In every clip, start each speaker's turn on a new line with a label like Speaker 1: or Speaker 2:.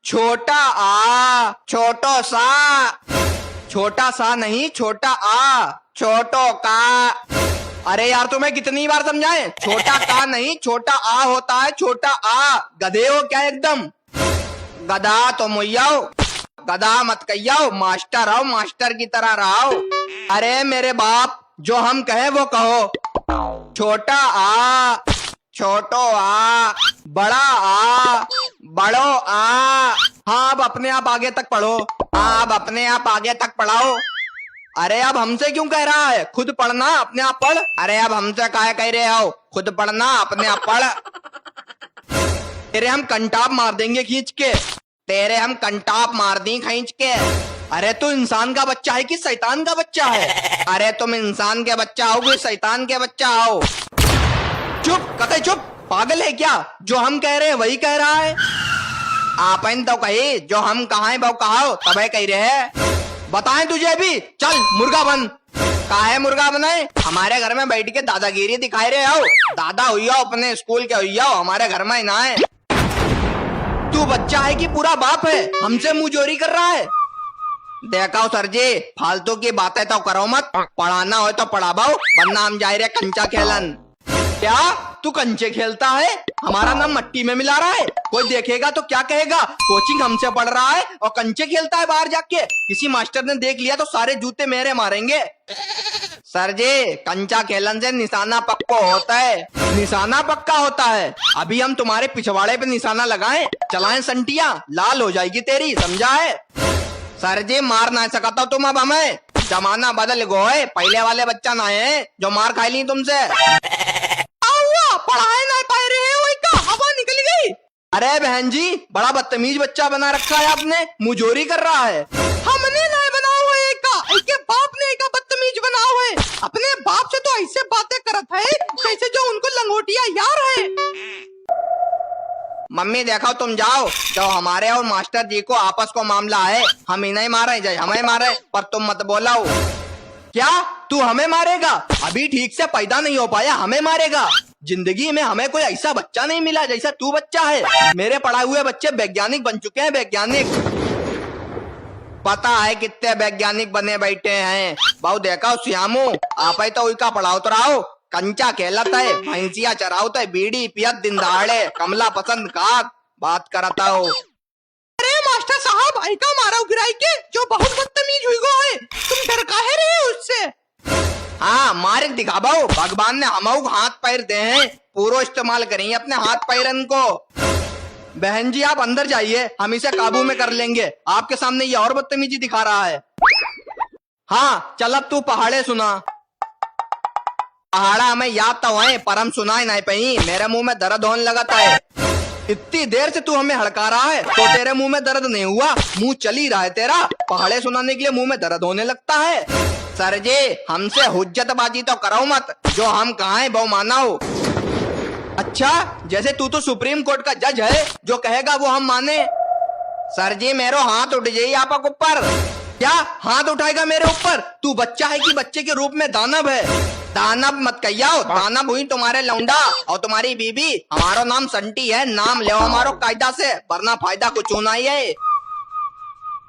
Speaker 1: छोटा आ, छोटो सा। छोटा सा नहीं, छोटा आ, छोटो का। अरे यार तुम्हें कितनी बार समझाएं, छोटा का नहीं छोटा आ होता है, छोटा आ। गधे हो क्या एकदम? गधा तो मुइयाओ, गधा मत कहियो, मास्टर आओ, मास्टर की तरह रहो। अरे मेरे बाप, जो हम कहे वो कहो। छोटा आ, छोटो आ, बड़ा आ, बड़ो आ। हाँ अब अपने आप आगे तक पढ़ो। हाँ अब अपने आप आगे तक पढ़ाओ। अरे अब हमसे क्यों कह रहा है, खुद पढ़ना, अपने आप पढ़। अरे अब हमसे काहे कह रहे हो, खुद पढ़ना, अपने आप पढ़। तेरे हम कंटाप मार देंगे खींच के, तेरे हम कंटाप मार दी खींच के। अरे तू इंसान का बच्चा है कि शैतान का बच्चा है? अरे तुम इंसान के बच्चा हो कि शैतान के बच्चा हो? चुप कते चुप, पागल है क्या? जो हम कह रहे हैं वही कह रहा है। आपन तो कही, जो हम कहा वो कहो तबे कह रहे हैं। बताएं तुझे भी, चल मुर्गा बन। काहे मुर्गा बनाए? हमारे घर में बैठ के दादागिरी दिखाई रहे हो। दादा हुई हो, अपने स्कूल के हुई हो, हमारे घर में ना है। तू बच्चा है कि पूरा बाप है, हमसे मुंह जोरी कर रहा है। देखो सर जी, फालतू की बातें तो करो मत, पढ़ाना हो तो पढ़ाओ, वरना हम जा रहे कंचा खेलन। क्या तू कंचे खेलता है? हमारा नाम मट्टी में मिला रहा है, कोई देखेगा तो क्या कहेगा? कोचिंग हमसे पढ़ रहा है और कंचे खेलता है बाहर जाके। किसी मास्टर ने देख लिया तो सारे जूते मेरे मारेंगे। सर जी, कंचा खेलन से निशाना पक्का होता है, निशाना पक्का होता है। अभी हम तुम्हारे पिछवाड़े पे निशाना लगाएं, चलाएं संटिया, लाल हो जाएगी तेरी, समझा है? सर जी मार ना सकता तुम अब हमें, जमाना बदल गए, पहले वाले बच्चा ना है जो मार खाई ली तुमसे। पढ़ाए ना पाए रहे हो, का हवा निकल गई। अरे बहन जी, बड़ा बदतमीज बच्चा बना रखा है आपने, मुजोरी कर रहा है। हमने ना बना हुआ है के बाप ने एक बदतमीज बना हुआ है। अपने बाप से तो ऐसे बातें करत है जैसे जो उनको लंगोटिया यार है। मम्मी देखो तुम जाओ, जो हमारे और मास्टर जी को आपस को मामला है, हम इन्हें मारे जाए हमें मारे, पर तुम मत बोलाओ। क्या तू हमें मारेगा? अभी ठीक से पैदा नहीं हो पाया, हमें मारेगा? जिंदगी में हमें कोई ऐसा बच्चा नहीं मिला जैसा तू बच्चा है। मेरे पढ़ाए हुए बच्चे वैज्ञानिक बन चुके हैं, वैज्ञानिक। पता है कितने वैज्ञानिक बने बैठे हैं। बहु देखा श्यामू, आप ही तो उनका पढ़ाओ तो रहो, कंचा खेलता है, भैंसिया चराओ तो बीड़ी पियत दिन दहाड़े, कमला पसंद का बात करता हो। अरे मास्टर साहब, ऐका मारा गिराई के, जो बहुत बदतमीज हुई गो है, तुम डर काहे रहे हो उससे? हाँ मारे दिखाओ, भगवान ने हम हाथ पैर दे हैं, पूरा इस्तेमाल करेंगे अपने हाथ पैरन को। बहन जी आप अंदर जाइए, हम इसे काबू में कर लेंगे। आपके सामने ये और बदतमीजी दिखा रहा है। हाँ चल अब तू पहाड़े सुना। पहाड़ा हमें याद तो है, पर हम सुनाई नहीं पाई, मेरे मुंह में दर्द होने लगा है। इतनी देर से तू हमें हड़का रहा है तो तेरे मुंह में दर्द नहीं हुआ? मुंह चल ही रहा है तेरा, पहाड़े सुनाने के लिए मुंह में दर्द होने लगता है। सर जी हमसे हुज्जतबाजी तो करो मत, जो हम कहा है वो मानो। अच्छा जैसे तू तो सुप्रीम कोर्ट का जज है, जो कहेगा वो हम माने। सर जी मेरो हाथ उठ जाइए आपक ऊपर। क्या हाथ उठाएगा मेरे ऊपर? तू बच्चा है कि बच्चे के रूप में दानव है? दानव मत कहियो, दानव हुई तुम्हारे लौंडा और तुम्हारी बीबी। हमारा नाम संटी है, नाम ले हमारो कायदा से, वरना फायदा कुछ होना ही है।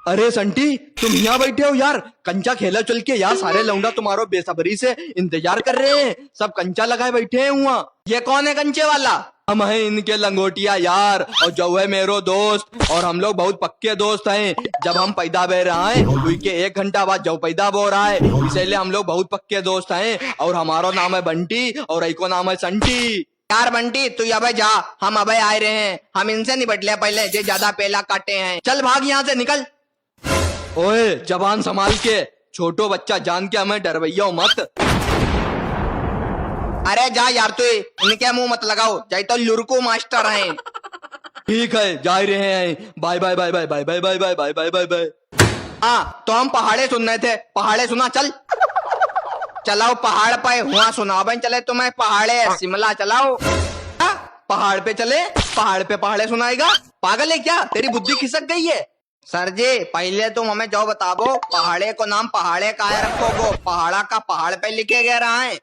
Speaker 1: अरे संटी तुम यहाँ बैठे हो यार, कंचा खेला चल के यार, सारे लौंडा तुम्हारो बेसब्री से इंतजार कर रहे हैं, सब कंचा लगाए बैठे हैं वहाँ। ये कौन है कंचे वाला? हम हैं इनके लंगोटिया यार, और जो है मेरो दोस्त, और हम लोग बहुत पक्के दोस्त हैं। जब हम पैदा बह रहा है उनके 1 घंटा बाद जो पैदा हो रहा है, इसलिए हम लोग बहुत पक्के दोस्त हैं। और हमारा नाम है बंटी और एको नाम है संटी। यार बंटी तू अब जा, हम अब आए रहे हैं, हम इनसे निपट ले पहले, जो ज्यादा पेला काटे हैं। चल भाग यहाँ से निकल। ओए जबान संभाल के, छोटो बच्चा जान के हमें डरवैया मत। अरे जा यार तू, इनके मुंह मत लगाओ, जाए तो लुरकू मास्टर हैं। ठीक है जा रहे हैं, bye bye bye bye bye bye bye bye bye bye bye bye. हाँ तो हम पहाड़े सुन रहे थे, पहाड़े सुना चल। चलाओ पहाड़ पे हुआ सुना भाई, चले तुम्हें पहाड़े शिमला चलाओ। पहाड़ पे चले, पहाड़ पे पहाड़े सुनाएगा? पागल है क्या, तेरी बुद्धि खिसक गई है? सर जी पहले तुम हमें जो बताओ, पहाड़े को नाम पहाड़े काहे रखोगो? पहाड़ा का पहाड़ पे लिखे गए रहा है।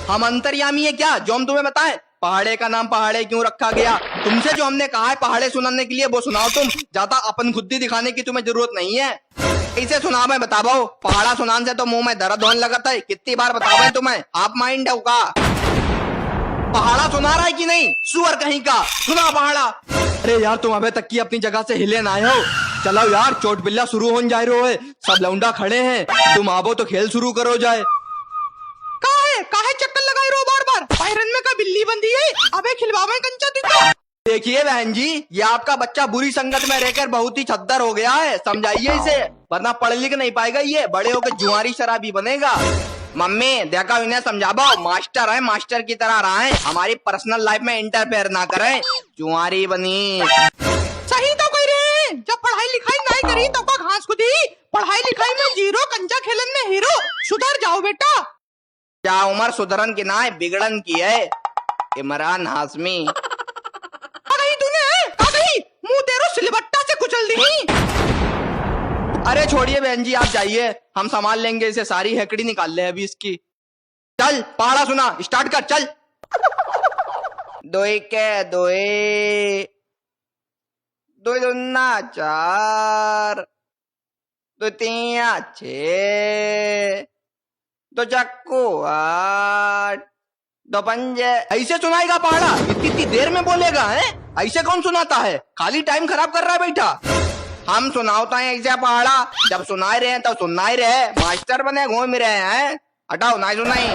Speaker 1: हम अंतर्यामी है क्या जो हम तुम्हें बताएं? पहाड़े का नाम पहाड़े क्यों रखा गया? तुमसे जो हमने कहा है पहाड़े सुनाने के लिए वो सुनाओ तुम। ज्यादा अपन खुद्दी दिखाने की तुम्हें जरूरत नहीं है। इसे सुना मैं बताओ। पहाड़ा सुनाने से तो मुंह में दर्द होने लगा था। कितनी बार बताओ तुम्हें? आप माइंड है का? पहाड़ा सुना रहा है कि नहीं? सुअर कहीं का, सुना पहाड़ा। अरे यार तुम अबे तक की अपनी जगह से हिले ना आए हो। चलो यार चोट बिल्ला शुरू होने जा रहे हो। सब लौंडा खड़े हैं, तुम आवो तो खेल शुरू करो जाए। काहे चक्कर लगाए रहो बार बार? पायरन में का बिल्ली बंदी है, अबे खिलवावे कंचा दिखा। देखिए बहन जी, ये आपका बच्चा बुरी संगत में रहकर बहुत ही छद्दर हो गया है, समझाइए इसे, वरना पढ़ लिख नहीं पाएगा। ये बड़े होकर जुआरी शराबी बनेगा। मम्मी देखा इन्हें समझाओ, मास्टर है, मास्टर की तरह रहा है, हमारी पर्सनल लाइफ में इंटरफेयर ना करें। जुआरी बनी सही तो कह रहे हैं। जब पढ़ाई लिखाई नहीं करी तो का घास खुदी, पढ़ाई लिखाई में जीरो, कंचा खेलन में हीरो। सुधर जाओ बेटा। क्या उम्र सुधरन की ना है, बिगड़न की है। इमरान हाशमी तूने मुंह तेरो सिलबट्टा से कुचल दी। अरे छोड़िए बहन जी, आप जाइए, हम संभाल लेंगे इसे। सारी हेकड़ी निकाल ले अभी इसकी। चल पहाड़ा सुना, स्टार्ट कर चल। दोई के दोई, दो दुना चार, दो तिया छे, दो चक्कू आठ, दो पंजे। ऐसे सुनाएगा पहाड़ा? इतनी देर में बोलेगा है? ऐसे कौन सुनाता है? खाली टाइम खराब कर रहा है बेटा। हम सुनाता है ऐसे पहाड़ा, जब सुनाए रहे तो सुनना ही रहे। मास्टर बने घूम रहे हैं, हटाओ ना सुनाई।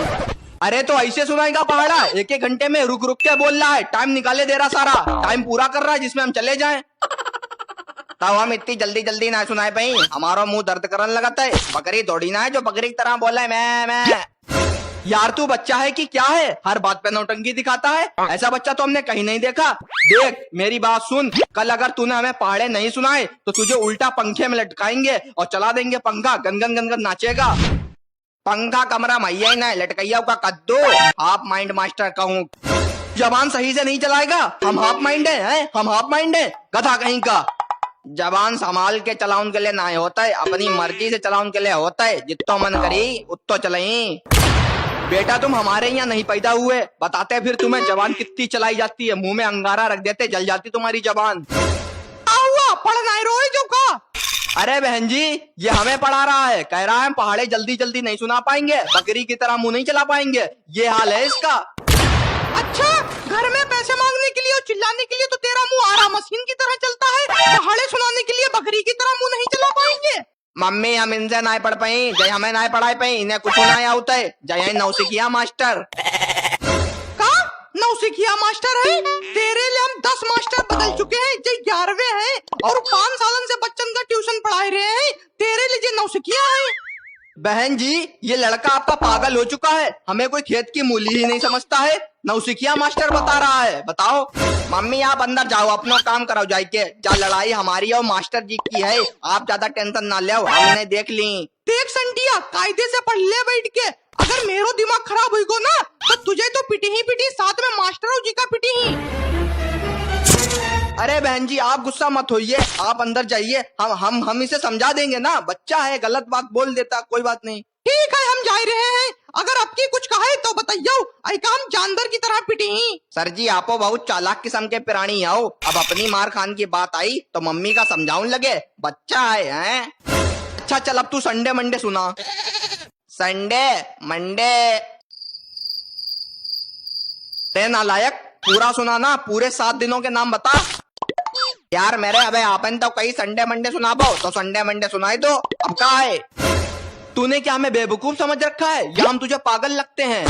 Speaker 1: अरे तो ऐसे सुनाएगा पहाड़ा? एक एक घंटे में रुक रुक के बोल रहा है, टाइम निकाले दे रहा, सारा टाइम पूरा कर रहा है जिसमें हम चले जाएं। तब हम इतनी जल्दी जल्दी ना सुनाए पाई, हमारा मुंह दर्द करने लगता है। बकरी दौड़ी ना है जो बकरी की तरह बोला है मैं। यार तू बच्चा है कि क्या है, हर बात पे नौटंकी दिखाता है। ऐसा बच्चा तो हमने कहीं नहीं देखा। देख मेरी बात सुन, कल अगर तूने हमें पहाड़े नहीं सुनाए तो तुझे उल्टा पंखे में लटकाएंगे और चला देंगे पंखा, गनगन गनगन नाचेगा। पंखा कमरा मैया ही ना, लटकैया का कद्दू। हाफ माइंड मास्टर कहूँ, जबान सही से नहीं चलाएगा। हम हाफ माइंड है, हम हाफ माइंड है, गधा कहीं का। जबान संभाल के चलाउन के लिए ना होता है, अपनी मर्जी से चलाउन के लिए होता है। जितो मन करी उतो चलाई। बेटा तुम हमारे यहाँ नहीं पैदा हुए, बताते फिर तुम्हें जबान कितनी चलाई जाती है। मुंह में अंगारा रख देते, जल जाती तुम्हारी जबान। पढ़ना है रोए जो का। अरे बहन जी, ये हमें पढ़ा रहा है, कह रहा है पहाड़े जल्दी जल्दी नहीं सुना पाएंगे, बकरी की तरह मुंह नहीं चला पाएंगे। ये हाल है इसका। अच्छा, घर में पैसे मांगने के लिए और चिल्लाने के लिए तो तेरा मुंह आरा मशीन की तरह चलता है, पहाड़े सुनाने के लिए बकरी की तरह मुंह नहीं चला पाएंगे। मम्मी हम इनसे ना पढ़ पाई, जय हमें ना पढ़ाई पाई, इन्हें कुछ ना आता है। जय नौसिखिया मास्टर का नौसिखिया मास्टर है। तेरे लिए हम 10 मास्टर बदल चुके हैं, जो 11वें हैं और 5 सालन से बच्चन का ट्यूशन पढ़ा रहे हैं। तेरे लिए जो नौसिखिया है। बहन जी ये लड़का आपका पागल हो चुका है, हमें कोई खेत की मूली ही नहीं समझता है। नौसिखिया मास्टर बता रहा है, बताओ। मम्मी आप अंदर जाओ, अपना काम कराओ जाके। जा लड़ाई हमारी और मास्टर जी की है, आप ज्यादा टेंशन ना ले, हमने देख ली। देख संटिया, कायदे से पढ़ ले बैठ के। अगर मेरो दिमाग खराब हुई को ना तो तुझे तो पिटी ही पिटी, साथ में मास्टर जी का पिटी ही। अरे बहन जी आप गुस्सा मत होइए, आप अंदर जाइए, हम इसे समझा देंगे ना। बच्चा है, गलत बात बोल देता, कोई बात नहीं। ठीक है हम जा रहे हैं, अगर आपकी कुछ कहे तो बताइयो, हम जानवर की तरह पिटी ही। सर जी आपो बहुत चालाक किस्म के प्राणी आओ। अब अपनी मार खान की बात आई तो मम्मी का समझाउन लगे, बच्चा है हैं? अच्छा चल अब तू संडे मंडे सुना। संडे मंडे नालायक, पूरा सुनाना, पूरे 7 दिनों के नाम बता। यार मेरे अबे आपन तो कई संडे मंडे सुना पाओ, तो संडे मंडे सुनाई दो। अब क्या है, तूने क्या हमें बेवकूफ समझ रखा है या हम तुझे पागल लगते हैं?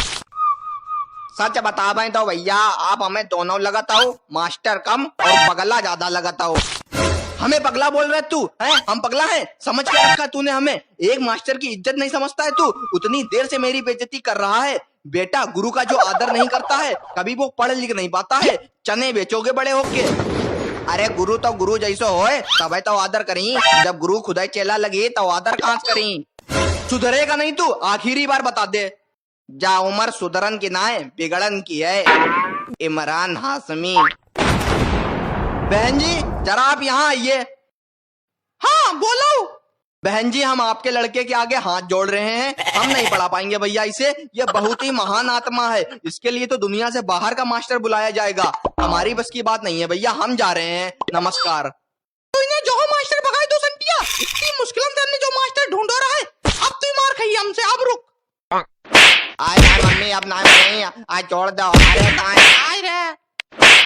Speaker 1: सच बता भाई तो भैया आप हमें दोनों लगाता हो, मास्टर कम और पगला ज्यादा लगाता हो। हमें पगला बोल रहे तू है? हम पगला हैं? समझ के रखा तूने हमें? एक मास्टर की इज्जत नहीं समझता है तू? उतनी देर से मेरी बेइज्जती कर रहा है। बेटा गुरु का जो आदर नहीं करता है कभी वो पढ़ लिख नहीं पाता है। चने बेचोगे बड़े होके। अरे गुरु तो गुरु जैसो होए तब तो आदर करी, जब गुरु खुदा चेला लगी तो आदर कहाँ करी। सुधरेगा नहीं तू, आखिरी बार बता दे। जा उमर सुधरन की ना है, बिगड़न की है। इमरान हाशमी। बहन जी जरा आप यहाँ आइए। हाँ बोलो। बहन जी, हम आपके लड़के के आगे हाथ जोड़ रहे हैं, हम नहीं पढ़ा पाएंगे भैया इसे। यह बहुत ही महान आत्मा है, इसके लिए तो दुनिया से बाहर का मास्टर बुलाया जाएगा। हमारी बस की बात नहीं है भैया, हम जा रहे हैं, नमस्कार। तो इन्हें जो मास्टर भगाए दो संटिया, इतनी मुश्किल से हमने जो मास्टर ढूंढ रहा है, अब तू मार खाई हमसे, अब रुक। आए मम्मी, अब ना नहीं, आज छोड़ दो। अरे आए रे।